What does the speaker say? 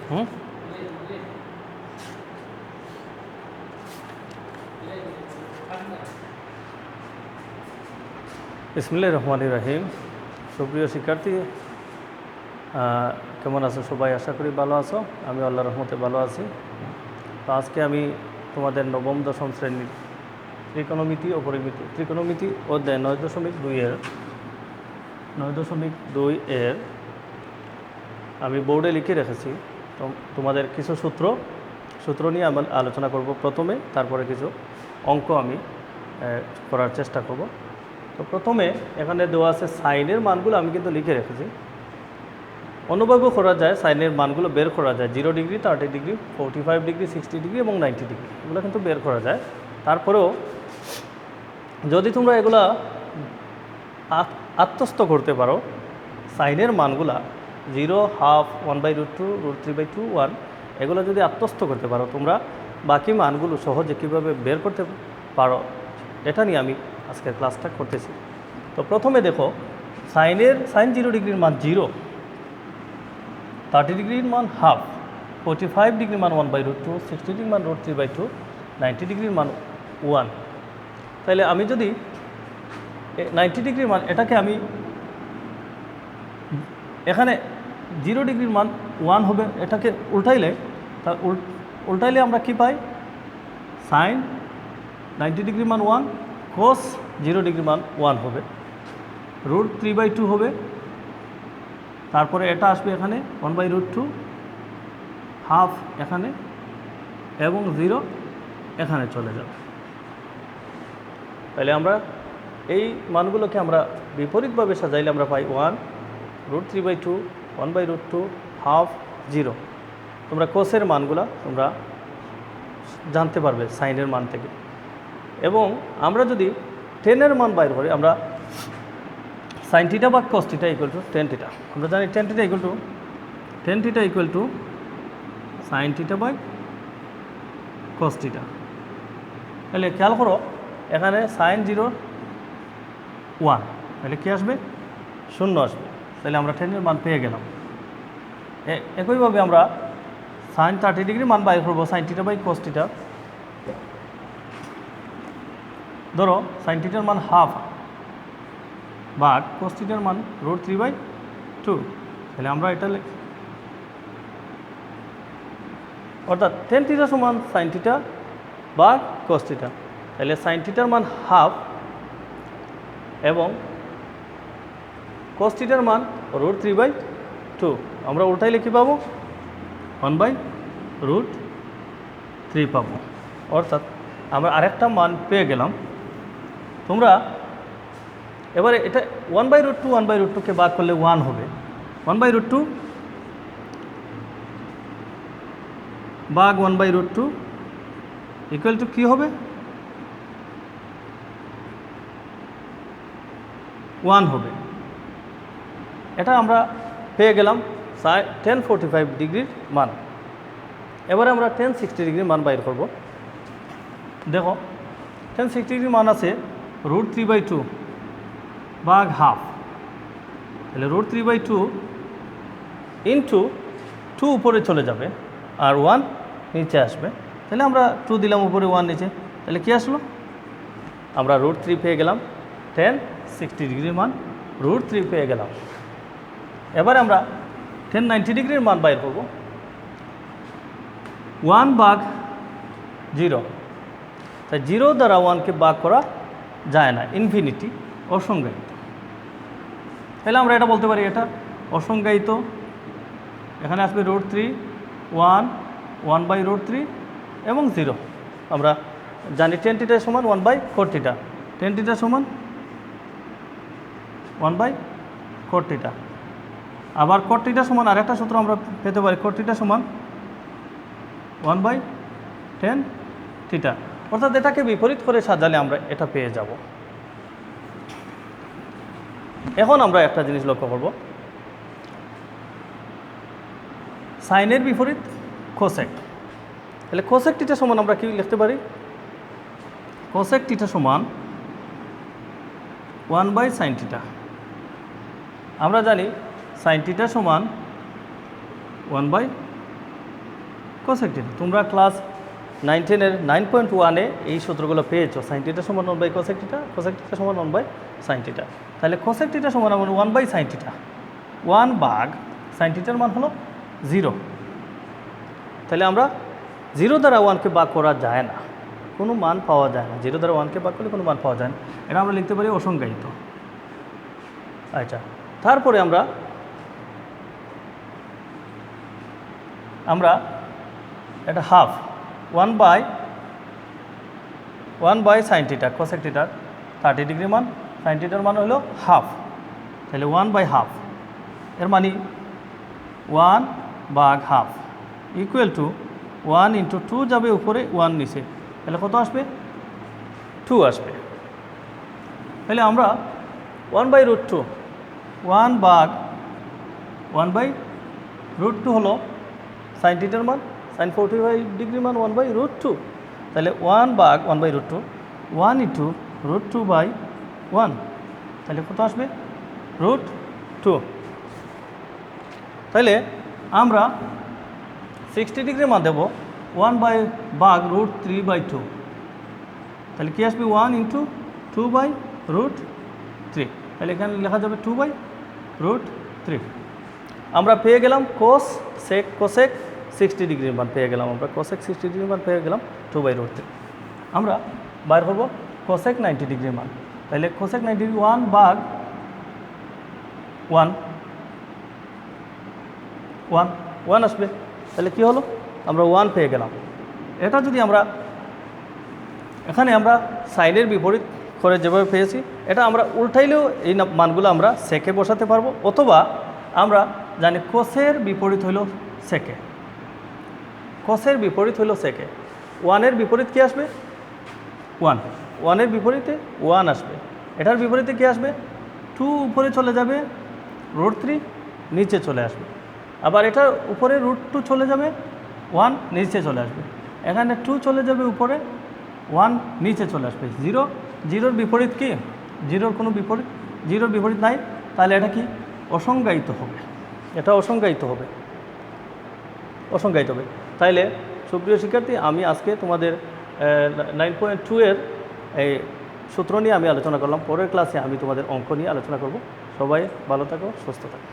হুম বিসমিল্লাহির রহমানির রহিম। সুপ্রিয় শিক্ষার্থী, কেমন আছো সবাই? আশা করি ভালো আছো। আমি আল্লাহর রহমতে ভালো আছি। তো আজকে আমি তোমাদের নবম দশম শ্রেণীর ত্রিকোণমিতি অধ্যায় 9.2 এর আমি বোর্ডে লিখে রেখেছি। তো তোমাদের কিছু সূত্র নিয়ে আমি আলোচনা করব প্রথমে, তারপরে কিছু অঙ্ক আমি করার চেষ্টা করব। তো প্রথমে এখানে দেওয়া আছে সাইনের মানগুলো আমি কিন্তু লিখে রেখেছি। অনুভবও করা যায়, সাইনের মানগুলো বের করা যায়। 0 ডিগ্রি, 30 ডিগ্রি, 45 ডিগ্রি, 60 ডিগ্রি এবং 90 ডিগ্রি, এগুলো কিন্তু বের করা যায়। তারপরেও যদি তোমরা এগুলা আত্মস্থ করতে পারো, সাইনের মানগুলা 0, হাফ, 1/√2, √3/2, 1, এগুলো যদি আত্মস্থ করতে পারো তোমরা, বাকি মানগুলো সহজে কীভাবে বের করতে পারো এটা নিয়ে আমি আজকের ক্লাসটা করতেছি। তো প্রথমে দেখো, সাইন 0 ডিগ্রির মান 0, 30 ডিগ্রির মান হাফ, 45 ডিগ্রির মান 1/√2, 60 ডিগ্রির মান √3/2, 90 ডিগ্রির মান 1। তাহলে আমি যদি 90 ডিগ্রির মান, এটাকে আমি এখানে 0 ডিগ্রির মান 1 হবে, এটাকে উল্টাইলে আমরা কি পাই? সাইন 90 ডিগ্রির মান 1, কোস 0 ডিগ্রির মান 1 হবে, √3/2 হবে, তারপরে এটা আসবে এখানে 1/√2, হাফ এখানে এবং 0 এখানে চলে যাবে। তাহলে আমরা এই মানগুলোকে আমরা বিপরীতভাবে সাজাইলে আমরা পাই 1, √3/2, 1/√2, হাফ, 0। তোমরা কোসের মানগুলো তোমরা জানতে পারবে সাইনের মান থেকে। এবং আমরা যদি টেনের মান বাইর করি, আমরা সাইন থিটা বা cos theta equal to tan theta, আমরা জানি tan theta equal to sine theta by cos theta. তাহলে খেয়াল করো, এখানে সাইন 0, 1, তাহলে কী আসবে? 0 আসবে। তাহলে আমরা টেনের মান পেয়ে গেলাম। একইভাবে আমরা সাইন 30 ডিগ্রি মান বাইর করবো, sine theta by cos theta. ধরো সাইন থিটার মান হাফ বা কস থিটার মান √3/2, তাহলে আমরা এটা অর্থাৎ টেন থিটা সমান সাইন থিটা বা কস থিটা। তাহলে সাইন থিটার মান হাফ এবং কস থিটার মান √3/2, আমরা উল্টাইলে কী পাবো? 1/√3 পাবো। অর্থাৎ আমরা আরেকটা মান পেয়ে গেলাম। তোমরা এবারে এটা 1/√2কে বাদ করলে 1 হবে। 1/√2 ভাগ 1/√2 ইকুয়াল টু কী হবে? 1 হবে। এটা আমরা পেয়ে গেলাম 1045 ডিগ্রির মান। এবারে আমরা 1060 ডিগ্রির মান বাইর করব। দেখো 1060 ডিগ্রির মান আছে √3/2 ভাগ হাফ, তাহলে √3/2 ইন্টু 2 উপরে চলে যাবে আর 1 নিচে আসবে। তাহলে আমরা 2 দিলাম উপরে, 1 নিচে, তাহলে কী আসলো? আমরা √3 পেয়ে গেলাম। 1060 ডিগ্রির মান √3 পেয়ে গেলাম। এবার আমরা 1090 ডিগ্রির মান বাইর করব। 1 ভাগ 0, তাই 0 দ্বারা 1কে ভাগ করা যায় না, ইনফিনিটি, অসংজ্ঞায়িত। তাহলে আমরা এটা বলতে পারি এটা অসংজ্ঞায়িত। এখানে আসবে √3, 1, 1/√3 এবং 0। আমরা জানি টেন থিটা সমান 1/4 থিটা, টেন থিটা সমান 1/4 থিটা। আবার কট থিটা সমান আরেকটা সূত্র আমরা পেতে পারি, কট থিটা সমান 1/10 থিটা। অর্থাৎ এটাকে বিপরীত করে সাজালে আমরা এটা পেয়ে যাব। এখন আমরা একটা জিনিস লক্ষ্য করব, সাইনের বিপরীত কোসেক। তাহলে কোসেক থিটা সমান আমরা কি লিখতে পারি? কোসেক থিটা সমান 1/sin থিটা। আমরা জানি সাইন থিটা সমান 1/cosec θ। তোমরা ক্লাস 9-10-এর 9.1-এ এই সূত্রগুলো পেয়েছো। sin θ সমান 1/cosec θ, cosec θ সমান 1/sin θ। তাহলে cosec θ সমান 1/sin θ। 1 ভাগ sin θ এর মান হলো 0। তাহলে আমরা 0 দ্বারা 1কে ভাগ করা যায় না, কোনো মান পাওয়া যায় না। 0 দ্বারা 1কে ভাগ করলে কোনো মান পাওয়া যায় না, এটা আমরা লিখতে পারি অসংজ্ঞায়িত। আচ্ছা, তারপরে আমরা এটা হাফ 1/sin θ, cosec θ 30 ডিগ্রি মান, sin θ এর মান হলো হাফ। তাহলে 1/2 এর মানে 1 ভাগ হাফ ইকুয়াল টু 1 × 2 যাবে উপরে, 1 নিচে, তাহলে কত আসবে? 2 আসবে। তাহলে আমরা 1/√2, 1 ভাগ 1/√2 হলো sin θ এর মান, sin 45 ডিগ্রি মান 1/√2। তাহলে 1 ভাগ 1/√2, 1 × √2/1, তাহলে কত আসবে? √2। তাহলে আমরা 60 ডিগ্রি মান দেব 1 ভাগ √3/2, তাহলে কি আসবে? 1 × 2/√3, তাহলে এখানে লেখা যাবে 2/√3। আমরা পেয়ে গেলাম cosec 60 ডিগ্রির মান পেয়ে গেলাম, আমরা cosec 60 ডিগ্রির মান পেয়ে গেলাম 2/√3। আমরা বাইর করব cosec 90 ডিগ্রির মান, তাহলে cosec 90 ডিগ্রি 1 ভাগ 1 আসবে। তাহলে কি হলো? আমরা 1 পেয়ে গেলাম। এটা যদি আমরা এখানে আমরা সাইনের বিপরীত করে যেভাবে পেয়েছি, এটা আমরা উল্টাইলেও এই মানগুলো আমরা সেকে বসাতে পারবো, অথবা আমরা জানি কোসের বিপরীত হইল সেকে। কোসের বিপরীত হইল সেকে। 1-এর বিপরীত কি আসবে? 1। 1-এর বিপরীতে 1 আসবে। এটার বিপরীতে কি আসবে? 2 উপরে চলে যাবে, √3 নিচে চলে আসবে। আবার এটার উপরে √2 চলে যাবে, 1 নিচে চলে আসবে। এখানে 2 চলে যাবে উপরে, 1 নিচে চলে আসবে। 0-0-র বিপরীত কি? 0-র কোনো বিপরীত, 0-র বিপরীত নাই, তাহলে এটা কি? অসংজ্ঞায়িত হবে। এটা অসংজ্ঞায়িত হবে, অসংজ্ঞায়িত হবে। তাইলে সুপ্রিয় শিক্ষার্থী, আমি আজকে তোমাদের 9.2-এর এই সূত্র নিয়ে আমি আলোচনা করলাম। পরের ক্লাসে আমি তোমাদের অঙ্ক নিয়ে আলোচনা করব। সবাই ভালো থাকো, সুস্থ থাকো।